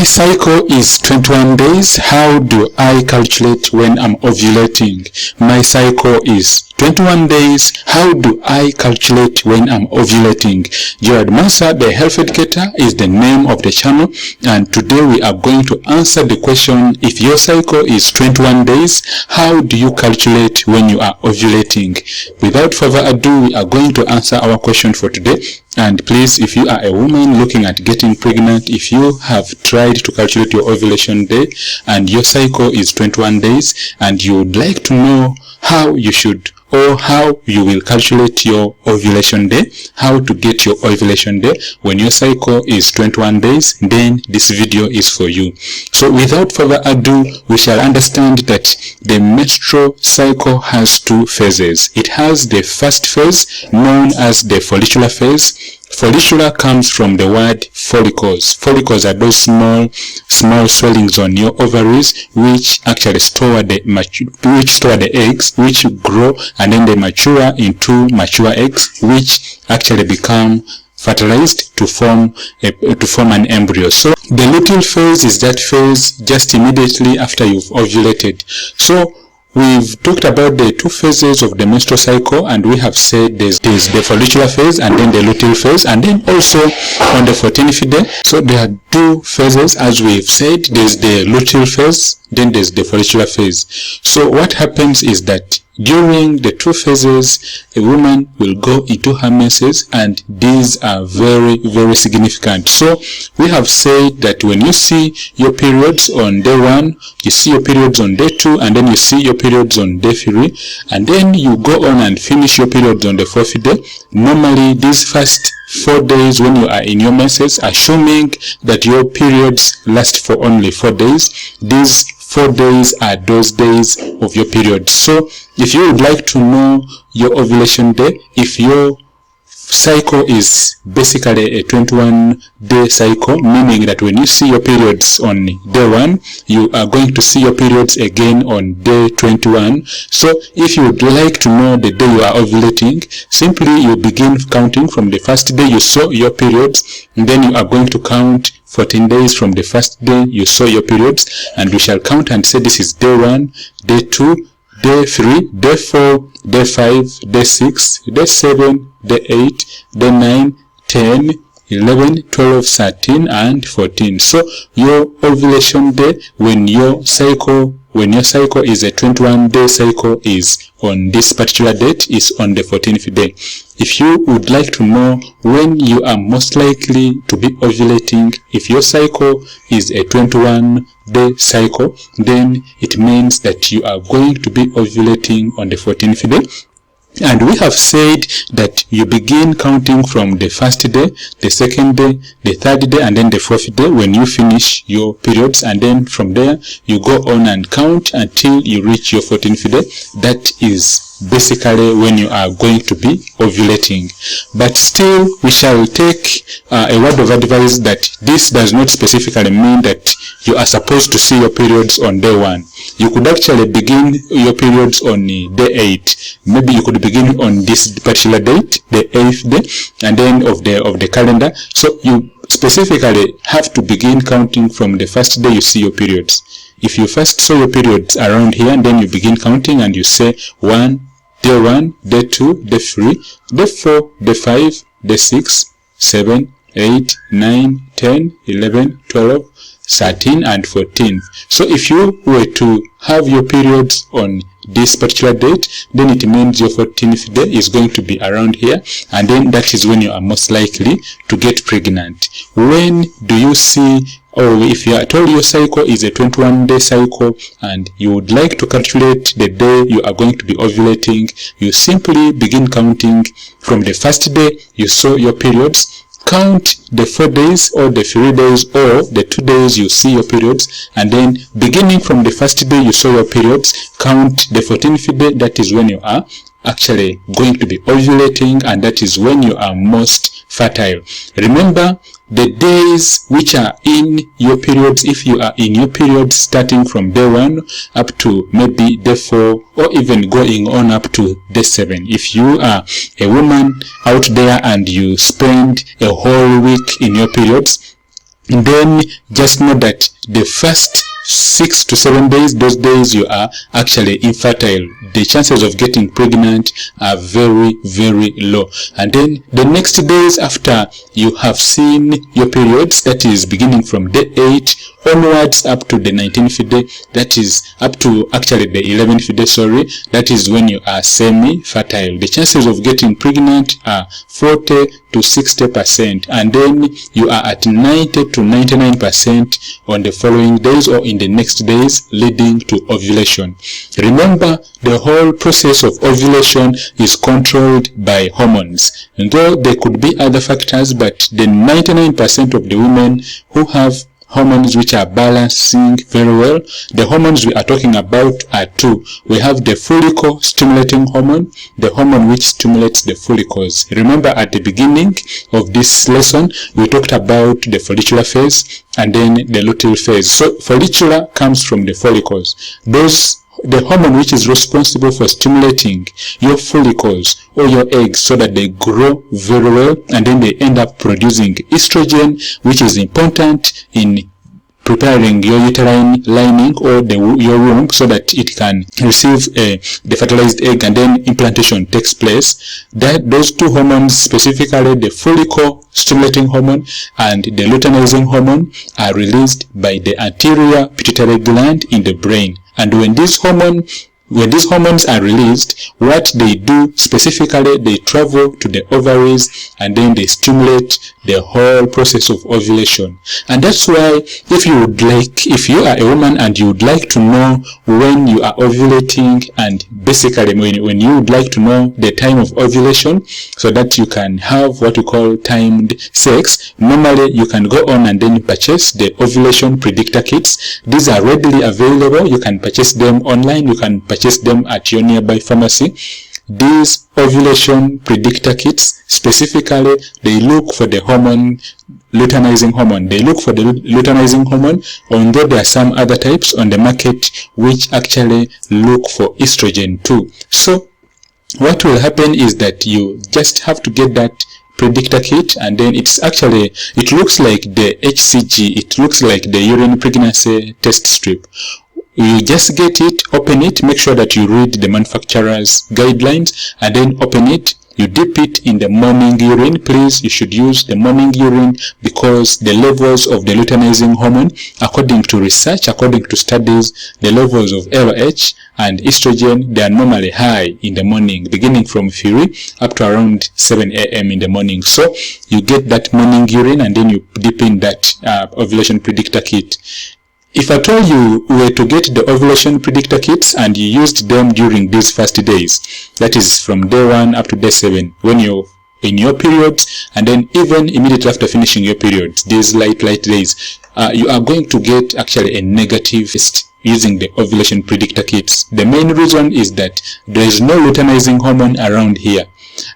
My cycle is 21 days. How do I calculate when I'm ovulating? My cycle is 21 days. How do I calculate when I'm ovulating? Gerard Mansa, the health educator, is the name of the channel, and today we are going to answer the question: if your cycle is 21 days, how do you calculate when you are ovulating? Without further ado, we are going to answer our question for today. And please, if you are a woman looking at getting pregnant, if you have tried to calculate your ovulation day and your cycle is 21 days and you would like to know how you should or how you will calculate your ovulation day, how to get your ovulation day when your cycle is 21 days, then this video is for you. So without further ado, we shall understand that the menstrual cycle has two phases. It has the first phase known as the follicular phase. Follicular comes from the word follicles. Follicles are those small swellings on your ovaries which actually store the eggs, which grow and then they mature into mature eggs, which actually become fertilized to form an embryo. So the luteal phase is that phase just immediately after you've ovulated. So we've talked about the two phases of the menstrual cycle, and we have said there's the follicular phase and then the luteal phase, and then also on the 14th day. So there are two phases, as we've said. There's the luteal phase, then there's the follicular phase. So what happens is that during the two phases, a woman will go into her menses, and these are very, very significant. So we have said that when you see your periods on day 1, you see your periods on day 2, and then you see your periods on day 3, and then you go on and finish your periods on the 4th day. Normally, these first 4 days when you are in your menses, assuming that your periods last for only 4 days, these 4 days are those days of your period. So if you would like to know your ovulation day, if your cycle is basically a 21-day cycle, meaning that when you see your periods on day 1, you are going to see your periods again on day 21. So if you would like to know the day you are ovulating, simply you begin counting from the first day you saw your periods, and then you are going to count 14 days from the first day you saw your periods, and we shall count and say this is day 1, day 2, day 3, day 4, day 5, day 6, day 7, day 8, day 9, 10, 11, 12, 13, and 14. So your ovulation day when your cycle is a 21-day cycle is on this particular date, is on the 14th day. If you would like to know when you are most likely to be ovulating, if your cycle is a 21-day cycle, then it means that you are going to be ovulating on the 14th day. And we have said that you begin counting from the first day, the second day, the third day, and then the 4th day when you finish your periods, and then from there you go on and count until you reach your 14th day. That is basically when you are going to be ovulating. But still, we shall take a word of advice that this does not specifically mean that you are supposed to see your periods on day 1. You could actually begin your periods on day 8. Maybe you could begin on this particular date, the 8th day, and then of the calendar. So you specifically have to begin counting from the first day you see your periods. If you first saw your periods around here, and then you begin counting and you say day 1, day 2, day 3, day 4, day 5, day 6, 7, 8, 9, 10, 11, 12, 13, and 14. So if you were to have your periods on this particular date, then it means your 14th day is going to be around here, and then that is when you are most likely to get pregnant. When do you see, or if you are told your cycle is a 21-day cycle and you would like to calculate the day you are going to be ovulating, you simply begin counting from the first day you saw your periods. Count the 4 days or the 3 days or the 2 days you see your periods, and then beginning from the first day you saw your periods, count the 14th day. That is when you are actually going to be ovulating, and that is when you are most fertile. Remember, the days which are in your periods, if you are in your periods starting from day 1 up to maybe day 4, or even going on up to day 7. If you are a woman out there and you spend a whole week in your periods, then just know that the first 6 to 7 days, those days you are actually infertile. The chances of getting pregnant are very, very low. And then the next days after you have seen your periods, that is beginning from day 8 onwards up to the 19th day, that is up to actually the 11th day, sorry, that is when you are semi-fertile. The chances of getting pregnant are 40 to 60%, and then you are at 90 to 99% on the following days or in the next days leading to ovulation. Remember, the whole process of ovulation is controlled by hormones, and though there could be other factors, but the 99% of the women who have hormones which are balancing very well. The hormones we are talking about are two. We have the follicle stimulating hormone, the hormone which stimulates the follicles. Remember, at the beginning of this lesson, we talked about the follicular phase and then the luteal phase. So follicular comes from the follicles. The hormone which is responsible for stimulating your follicles or your eggs so that they grow very well, and then they end up producing estrogen, which is important in preparing your uterine lining or your womb so that it can receive the fertilized egg, and then implantation takes place. Those two hormones, specifically the follicle stimulating hormone and the luteinizing hormone, are released by the anterior pituitary gland in the brain. And when these hormones are released, what they do specifically, they travel to the ovaries and then they stimulate the whole process of ovulation. And that's why if you are a woman and you would like to know when you are ovulating, and basically when you would like to know the time of ovulation so that you can have what we call timed sex, normally you can go on and then purchase the ovulation predictor kits. These are readily available. You can purchase them online. You can purchase them at your nearby pharmacy. These ovulation predictor kits, specifically, they look for the hormone, luteinizing hormone. They look for the luteinizing hormone, although there are some other types on the market which actually look for estrogen too. So what will happen is that you just have to get that predictor kit, and then it looks like the HCG, it looks like the urine pregnancy test strip. You just get it, open it, make sure that you read the manufacturer's guidelines, and then open it. You dip it in the morning urine. Please, you should use the morning urine because the levels of the luteinizing hormone, according to research, according to studies, the levels of LH and estrogen, they are normally high in the morning, beginning from 3 up to around 7 a.m. in the morning. So you get that morning urine and then you dip in that ovulation predictor kit. If at all you were to get the ovulation predictor kits and you used them during these first days, that is from day 1 up to day 7, when you're in your periods, and then even immediately after finishing your periods, these light days, you are going to get actually a negative test using the ovulation predictor kits. The main reason is that there is no luteinizing hormone around here.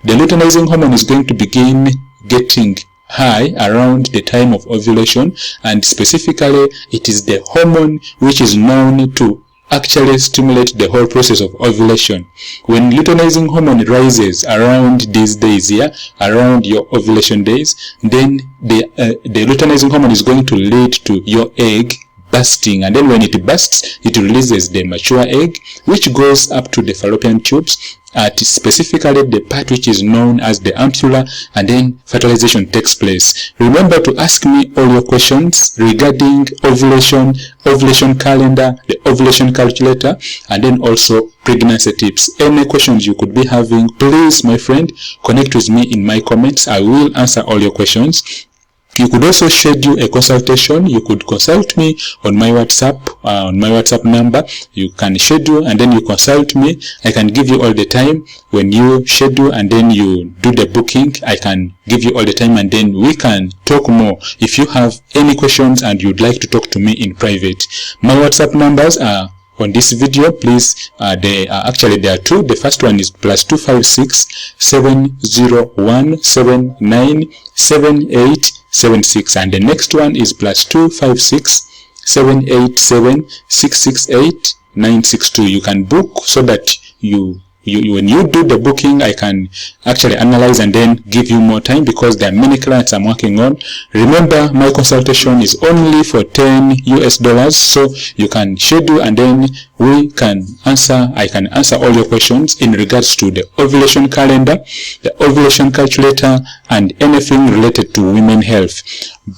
The luteinizing hormone is going to begin getting high around the time of ovulation, and specifically it is the hormone which is known to actually stimulate the whole process of ovulation. When luteinizing hormone rises around these days here, around your ovulation days, then the luteinizing hormone is going to lead to your egg bursting, and then when it bursts, it releases the mature egg, which goes up to the fallopian tubes at specifically the part which is known as the ampulla, and then fertilization takes place. Remember to ask me all your questions regarding ovulation, ovulation calendar, the ovulation calculator, and then also pregnancy tips. Any questions you could be having, please, my friend, connect with me in my comments. I will answer all your questions. You could also schedule a consultation. You could consult me on my WhatsApp number. You can schedule and then you consult me. I can give you all the time. When you schedule and then you do the booking, I can give you all the time and then we can talk more. If you have any questions and you'd like to talk to me in private, my WhatsApp numbers are on this video. Please, there are two. The first one is +256 701 79 78 76, and the next one is +256 787 668 962. You can book so that you when you do the booking, I can actually analyze and then give you more time, because there are many clients I'm working on. Remember, my consultation is only for $10 US, so you can schedule and then I can answer all your questions in regards to the ovulation calendar, the ovulation calculator, and anything related to women health.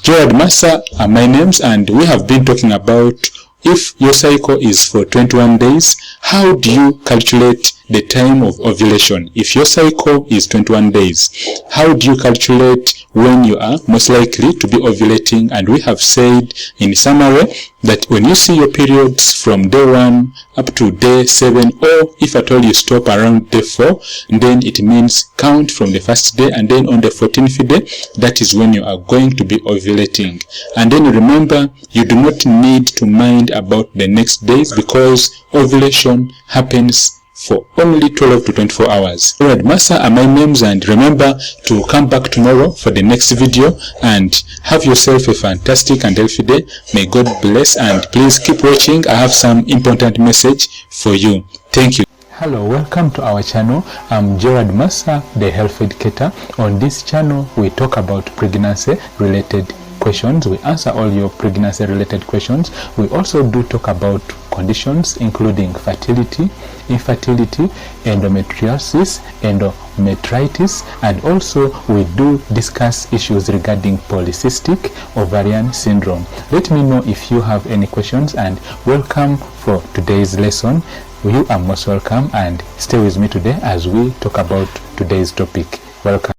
Gerard Massa are my names, and we have been talking about, if your cycle is for 21 days, how do you calculate the time of ovulation? If your cycle is 21 days, how do you calculate when you are most likely to be ovulating? And we have said in summary that when you see your periods from day 1 up to day 7, or if at all you stop around day 4, then it means count from the first day, and then on the 14th day, that is when you are going to be ovulating. And then remember, you do not need to mind about the next days, because ovulation happens for only 12 to 24 hours. Alright, Massa are my names, and remember to come back tomorrow for the next video, and have yourself a fantastic and healthy day. May God bless, and please keep watching. I have some important message for you. Thank you. Hello, welcome to our channel. I'm Gerard Massa, the health educator. On this channel, we talk about pregnancy related questions. We answer all your pregnancy related questions. We also do talk about conditions including fertility, infertility, endometriosis, endometritis, and also we do discuss issues regarding polycystic ovarian syndrome. Let me know if you have any questions, and welcome for today's lesson. You are most welcome, and stay with me today as we talk about today's topic. Welcome.